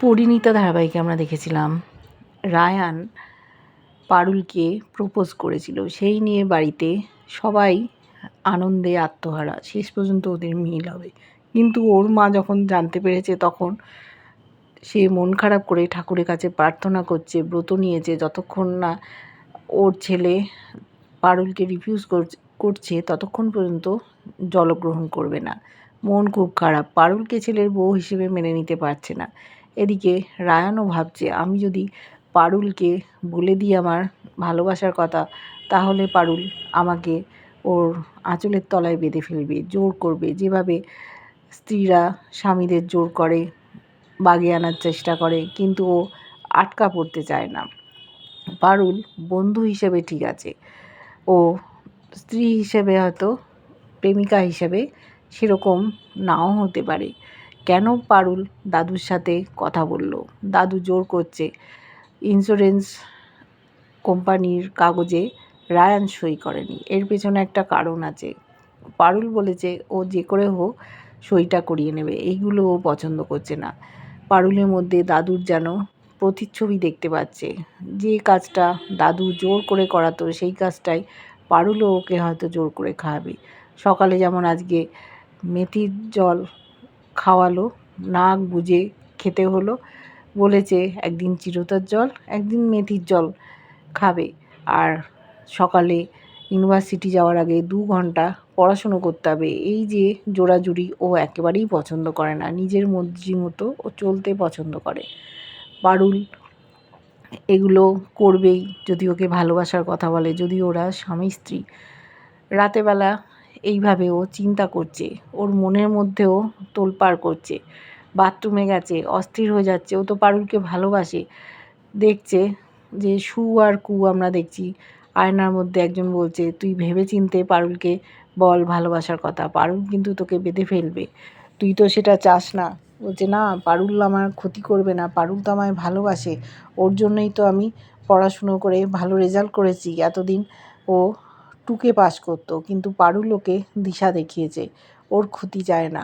পরিণীতা ধারাবাহিকে আমরা দেখেছিলাম রায়ান পারুলকে প্রপোজ করেছিল, সেই নিয়ে বাড়িতে সবাই আনন্দে আত্মহারা। শেষ পর্যন্ত ওদের মিল হবে, কিন্তু ওর মা যখন জানতে পেরেছে তখন সে মন খারাপ করে ঠাকুরের কাছে প্রার্থনা করছে, ব্রত নিয়েছে, যতক্ষণ না ওর ছেলে পারুলকে রিফিউজ করছে ততক্ষণ পর্যন্ত জলগ্রহণ করবে না। মন খুব খারাপ, পারুলকে ছেলের বউ হিসেবে মেনে নিতে পারছে না। এদিকে রায়ানও ভাবছে, আমি যদি পারুলকে বলে দিই আমার ভালোবাসার কথা, তাহলে পারুল আমাকে ওর আঁচলের তলায় বেঁধে ফেলবে, জোর করবে, যেভাবে স্ত্রীরা স্বামীদের জোর করে, বাগে আনার চেষ্টা করে, কিন্তু ও আটকা পড়তে চায় না। পারুল বন্ধু হিসেবে ঠিক আছে, ও স্ত্রী হিসেবে হয়তো, প্রেমিকা হিসেবে সেরকম নাও হতে পারে। কেন পারুল দাদুর সাথে কথা বলল? দাদু জোর করছে, ইন্স্যুরেন্স কোম্পানির কাগজে রায়ান সই করেনি, এর পেছনে একটা কারণ আছে। পারুল বলেছে ও যে করে হোক সইটা করিয়ে নেবে, এইগুলো ও পছন্দ করছে না। পারুলের মধ্যে দাদুর যেন প্রতিচ্ছবি দেখতে পাচ্ছে। যে কাজটা দাদু জোর করে করাতো সেই কাজটাই পারুলও ওকে হয়তো জোর করে খাওয়াবে। সকালে যেমন আজকে মেথির জল খাওয়ালো, নাক বুজে খেতে হলো, বলেছে একদিন চিরতার জল একদিন মেথির জল খাবে, আর সকালে ইউনিভার্সিটি যাওয়ার আগে 2 ঘন্টা পড়াশুনো করতে হবে। এই যে জোড়াজুড়ি ও একেবারেই পছন্দ করে না, নিজের মর্জি মতো ও চলতে পছন্দ করে। পারুল এগুলো করবেই যদি ওকে ভালোবাসার কথা বলে, যদি ওরা স্বামী স্ত্রী। রাতেবেলা এইভাবে ও চিন্তা করছে, ওর মনের মধ্যেও তোলপাড় করছে। বাথরুমে গেছে, অস্থির হয়ে যাচ্ছে, ও তো পারুলকে ভালোবাসে। দেখছে যে সু আর কু আমরা দেখছি আয়নার মধ্যে একজন বলছে, তুই ভেবেচিন্তে পারুলকে বল ভালোবাসার কথা, পারুল কিন্তু তোকে বেঁধে ফেলবে, তুই তো সেটা চাস না। বলছে না, পারুল আমার ক্ষতি করবে না, পারুল তো আমায় ভালোবাসে, ওর জন্যই তো আমি পড়াশুনো করে ভালো রেজাল্ট করেছি। এতদিন ও টুকে পাস করতো, কিন্তু পারুল ওকে দিশা দেখিয়েছে, ওর ক্ষতি চায় না।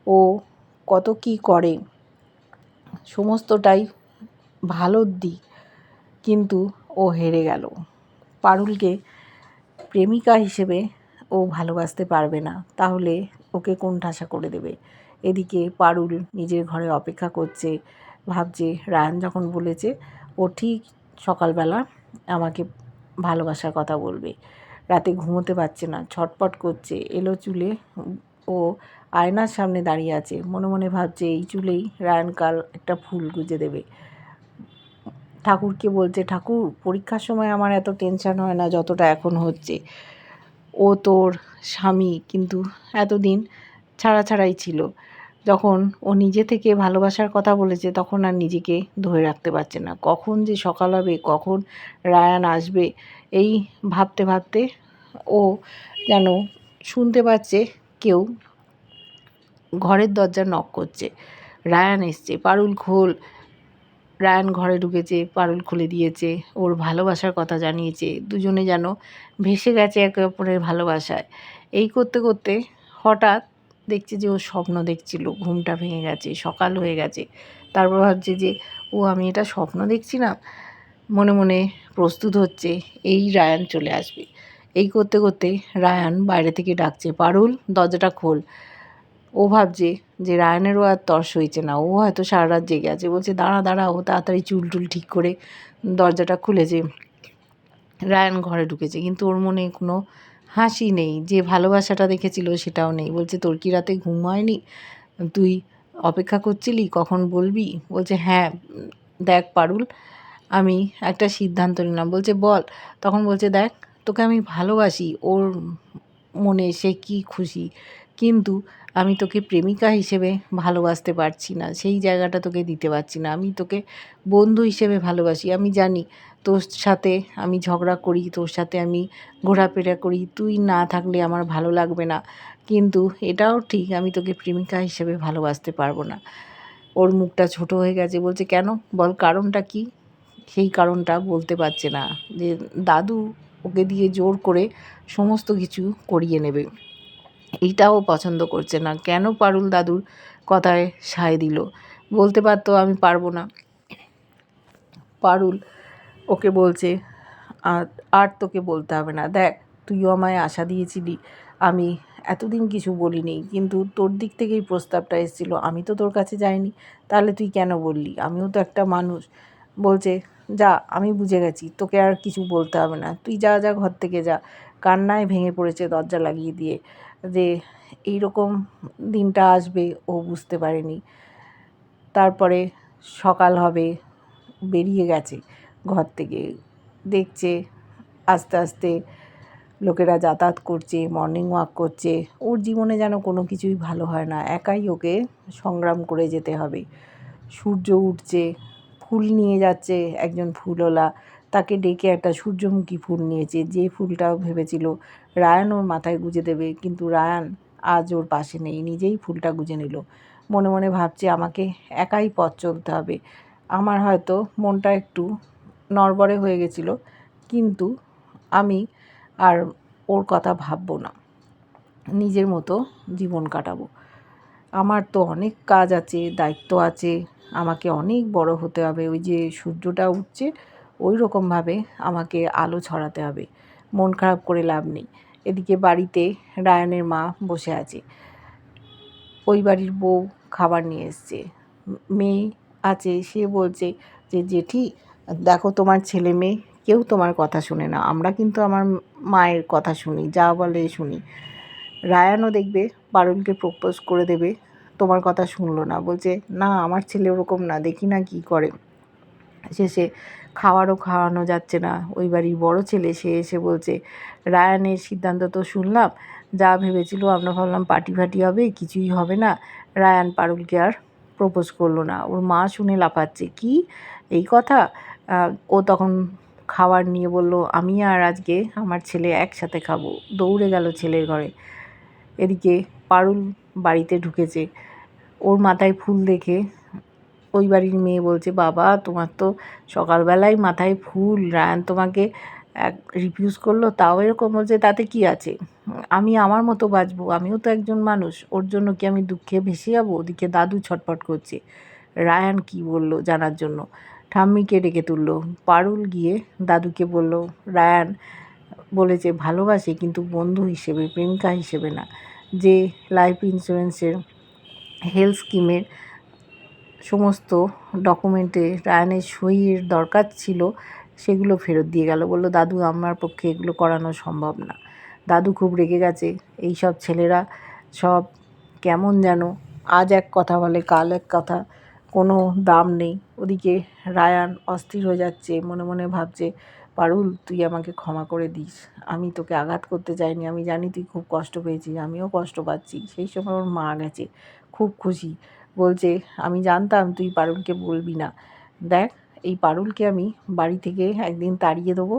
ও কত কি করে, সমস্তটাই ভালোর দিক, কিন্তু ও হেরে গেল। পারুলকে প্রেমিকা হিসেবে ও ভালোবাসতে পারবে না, তাহলে ওকে কোণঠাসা করে দেবে। এদিকে পারুল নিজের ঘরে অপেক্ষা করছে, ভাবছে রায়ান যখন বলেছে ও ঠিক সকালবেলা আমাকে ভালোবাসার কথা বলবে। রাতে ঘুমোতে পারছে না, ছটপট করছে, এলো চুলে ও আয়নার সামনে দাঁড়িয়ে আছে, মনে মনে ভাবছে এই চুলেই রায়ান কাল একটা ফুল গুজে দেবে। ঠাকুরকে বলছে, ঠাকুর পরীক্ষার সময় আমার এত টেনশন হয় না যতটা এখন হচ্ছে। ও তোর স্বামী, কিন্তু এতদিন ছাড়াই ছিল। যখন ও নিজে থেকে ভালোবাসার কথা বলেছে তখন আর নিজেকে ধরে রাখতে পারছে না। কখন যে সকাল হবে, কখন রায়ান আসবে, এই ভাবতে ভাবতে ও যেন শুনতে পাচ্ছে কেউ ঘরের দরজা নক করছে। রায়ান এসছে, পারুল খোল। রায়ান ঘরে ঢুকেছে, পারুল খুলে দিয়েছে, ওর ভালোবাসার কথা জানিয়েছে। দুজনে যেন ভেসে গেছে একে অপরের ভালোবাসায়। এই করতে করতে হঠাৎ দেখছে যে ও স্বপ্ন দেখছিল, ঘুমটা ভেঙে গেছে, সকাল হয়ে গেছে। তারপর ভাবছে যে আমি এটা স্বপ্ন দেখছিলাম। মনে মনে প্রস্তুত হচ্ছে এই রায়ান চলে আসবে। এই করতে করতে রায়ান বাইরে থেকে ডাকছে, পারুল দরজাটা খোল। ও ভাবছে যে রায়ানেরও আর তর সইছে না, ও হয়তো সারা রাত জেগে আছে। বলছে দাঁড়া দাঁড়া, ও তাড়াতাড়ি চুল টুল ঠিক করে দরজাটা খুলেছে। রায়ান ঘরে ঢুকেছে, কিন্তু ওর মনে কোনো হাসি নেই, যে ভালোবাসাটা দেখেছিল সেটাও নেই। বলছে তোর কি রাতে ঘুম হয়নি? তুই অপেক্ষা করছিলি কখন বলবি? বলছে হ্যাঁ, দেখ পারুল, আমি একটা সিদ্ধান্ত নিলাম। বলছে বল। তখন বলছে দেখ, তোকে আমি ভালোবাসি, ওর মনে সে কি খুশি, কিন্তু আমি তোকে প্রেমিকা হিসেবে ভালোবাসতে পারছি না, সেই জায়গাটা তোকে দিতে পারছি না। আমি তোকে বন্ধু হিসেবে ভালোবাসি। আমি জানি তোর সাথে আমি ঝগড়া করি, তোর সাথে আমি ঘোরাফেরা করি, তুই না থাকলে আমার ভালো লাগবে না, কিন্তু এটাও ঠিক আমি তোকে প্রেমিকা হিসেবে ভালোবাসতে পারবো না। ওর মুখটা ছোট হয়ে গেছে। বলছে কেন, বল কারণটা কি? সেই কারণটা বলতে পারছে না, যে দাদু ওকে দিয়ে জোর করে সমস্ত কিছু করিয়ে নেবে, এইটাও পছন্দ করছে না। কেন পারুল দাদুর কথায় সায় দিল? বলতে পারতো আমি পারবো না। পারুল ওকে বলছে আর আর তোকে বলতে হবে না, দেখ তুইও আমায় আশা দিয়েছিলি, আমি এতদিন কিছু বলিনি, কিন্তু তোর দিক থেকেই প্রস্তাবটা এসেছিলো, আমি তো তোর কাছে যাইনি, তাহলে তুই কেন বললি? আমিও তো একটা মানুষ। বলছে যা, আমি বুঝে গেছি, তোকে আর কিছু বলতে হবে না, তুই যা যা ঘর থেকে যা। কান্নায় ভেঙে পড়েছে দরজা লাগিয়ে দিয়ে, যে এইরকম দিনটা আসবে ও বুঝতে পারেনি। তারপরে সকাল হবে, বেরিয়ে গেছে ঘর থেকে, দেখছে আস্তে আস্তে লোকেরা যাতায়াত করছে, মর্নিং ওয়াক করছে। ওর জীবনে যেন কোনো কিছুই ভালো হয় না, একাই ওকে সংগ্রাম করে যেতে হবে। সূর্য উঠছে, ফুল নিয়ে যাচ্ছে একজন ফুলওয়ালা, তাকে ডেকে একটা সূর্যমুখী ফুল নিয়েছে, যে ফুলটাও ভেবেছিল রায়ান ওর মাথায় গুঁজে দেবে, কিন্তু রায়ান আজ ওর পাশে নেই, নিজেই ফুলটা গুঁজে নিল। মনে মনে ভাবছে আমাকে একাই পথ চলতে হবে। আমার হয়তো মনটা একটু নড়বড়ে হয়ে গেছিলো, কিন্তু আমি আর ওর কথা ভাববো না, নিজের মতো জীবন কাটাবো। আমার তো অনেক কাজ আছে, দায়িত্ব আছে, আমাকে অনেক বড় হতে হবে। ওই যে সূর্যটা উঠছে ওই রকমভাবে আমাকে আলো ছড়াতে হবে। মন খারাপ করে লাভ নেই। এদিকে বাড়িতে রায়ানের মা বসে আছে, ওই বাড়ির বউ খাবার নিয়ে এসছে। মেয়ে আছে, সে বলছে যে জেঠি দেখো তোমার ছেলে মেয়ে কেউ তোমার কথা শুনে না, আমরা কিন্তু আমার মায়ের কথা শুনি, যা বলে শুনি। রায়ানও দেখবে পারুলকে প্রপোজ করে দেবে, তোমার কথা শুনলো না, বলছে না আমার ছেলে ওরকম না, দেখি না কি করে। শেষে খাওয়ারও খাওয়ানো যাচ্ছে না, ওই বাড়ির বড় ছেলে সে এসে বলছে রায়ানের সিদ্ধান্ত তো শুনলাম, যা ভেবেছিল আমরা ভাবলাম পার্টি ফাটি হবে, কিছুই হবে না, রায়ান পারুলকে আর প্রপোজ করলো না। ওর মা শুনে লাফাচ্ছে, কি এই কথা? ও তখন খাবার নিয়ে বলল আমি আর আজকে আমার ছেলে একসাথে খাবো, দৌড়ে গেল ছেলের ঘরে। এদিকে পারুল বাড়িতে ঢুকেছে, ওর মাথায় ফুল দেখে ওই বাড়ির মেয়ে বলছে বাবা তোমার তো সকালবেলায় মাথায় ফুল, রায়ান তোমাকে রিফিউজ করলো, তাও এরকম। বলছে তাতে কি আছে, আমি আমার মতো বাঁচবো, আমিও তো একজন মানুষ, ওর জন্য কি আমি দুঃখে ভেসে যাবো? ওদিকে দাদু ছটফট করছে রায়ান কি বলল জানার জন্য, ঠাম্মিকে ডেকে তুললো। পারুল গিয়ে দাদুকে বলল রায়ান বলেছে ভালোবাসে, কিন্তু বন্ধু হিসেবে, প্রেমিকা হিসেবে না। যে লাইফ ইন্স্যুরেন্সের হেলথ স্কিমের সমস্ত ডকুমেন্টে রায়ানের সইয়ের দরকার ছিল, সেগুলো ফেরত দিয়ে গেল, বলল দাদু আমার পক্ষে এগুলো করানো সম্ভব না। দাদু খুব রেগে গেছে, এই সব ছেলেরা সব কেমন যেন আজ এক কথা বলে কাল এক কথা, কোনো দাম নেই। ওদিকে রায়ান অস্থির হয়ে যাচ্ছে, মনে মনে ভাবছে পারুল তুই আমাকে ক্ষমা করে দিস, আমি তোকে আঘাত করতে চাইনি, আমি জানি তুই খুব কষ্ট পেয়েছিস, আমিও কষ্ট পাচ্ছি। সেই সময় ওর মা গেছে, খুব খুশি, বলছে আমি জানতাম তুই পারুলকে বলবি না, দেখ এই পারুলকে আমি বাড়ি থেকে একদিন তাড়িয়ে দেবো,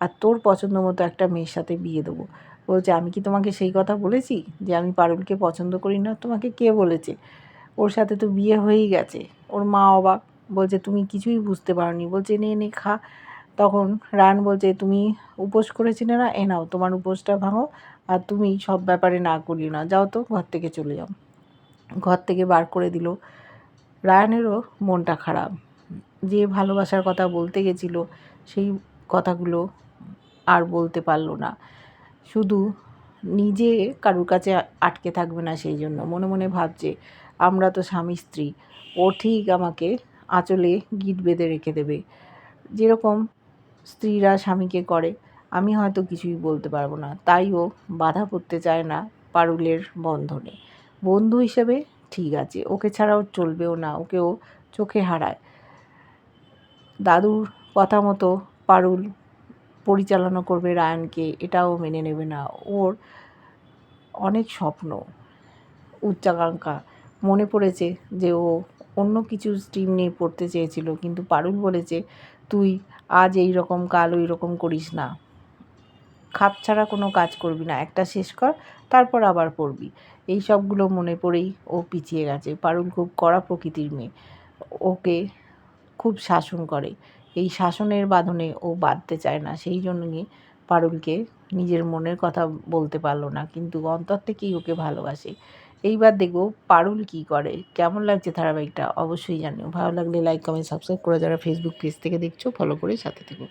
আর তোর পছন্দ মতো একটা মেয়ের সাথে বিয়ে দেবো। বলছে আমি কি তোমাকে সেই কথা বলেছি যে আমি পারুলকে পছন্দ করি না? তোমাকে কে বলেছে? ওর সাথে তো বিয়ে হয়েই গেছে। ওর মা অবাক, বলছে তুমি কিছুই বুঝতে পারোনি। বলছে নে নে খা। তখন রান বলছে তুমি উপোস করেছিলে না, এ নাও তোমার উপোসটা ভাঙো, আর তুমি সব ব্যাপারে না করিও না, যাও তো ঘর থেকে চলে যাও। ঘর থেকে বার করে দিল। রায়ানেরও মনটা খারাপ, যে ভালোবাসার কথা বলতে গেছিল সেই কথাগুলো আর বলতে পারল না, শুধু নিজে কারুর কাছে আটকে থাকবে না, সেই জন্য মনে মনে ভাবছে আমরা তো স্বামী স্ত্রী, ও ঠিক আমাকে আঁচলে গিঁট বেঁধে রেখে দেবে, যেরকম স্ত্রীরা স্বামীকে করে। আমি হয়তো কিছুই বলতে পারবো না, তাই ও বাধা পড়তে চায় না পারুলের বন্ধনে। বন্ধু হিসেবে ঠিক আছে, ওকে ছাড়াও চলবেও না, ওকেও চোখে হারায়। দাদুর কথা মতো পারুল পরিচালনা করবে রায়ানকে, এটাও মেনে নেবে না। ওর অনেক স্বপ্ন, উচ্চাকাঙ্ক্ষা, মনে পড়েছে যে ও অন্য কিছু স্ট্রিম নিয়ে পড়তে চেয়েছিল, কিন্তু পারুল বলেছে তুই আজ এই রকম কাল ওই রকম করিস না, খাপ ছাড়া কোনো কাজ করবি না, একটা শেষ কর তারপর আবার পড়বি। এই সবগুলো মনে পড়েই ও পিছিয়ে গেছে। পারুল খুব কড়া প্রকৃতির মেয়ে, ওকে খুব শাসন করে, এই শাসনের বাঁধনে ও বাঁধতে চায় না, সেই জন্যই পারুলকে নিজের মনের কথা বলতে পারলো না, কিন্তু অন্তর থেকেই ওকে ভালোবাসে। এইবার দেখব পারুল কী করে। কেমন লাগছে ধারাবাহিকটা অবশ্যই জানিও। ভালো লাগলে লাইক, কমেন্ট, সাবস্ক্রাইব করে যারা ফেসবুক পেজ থেকে দেখছো ফলো করে সাথে থেকো।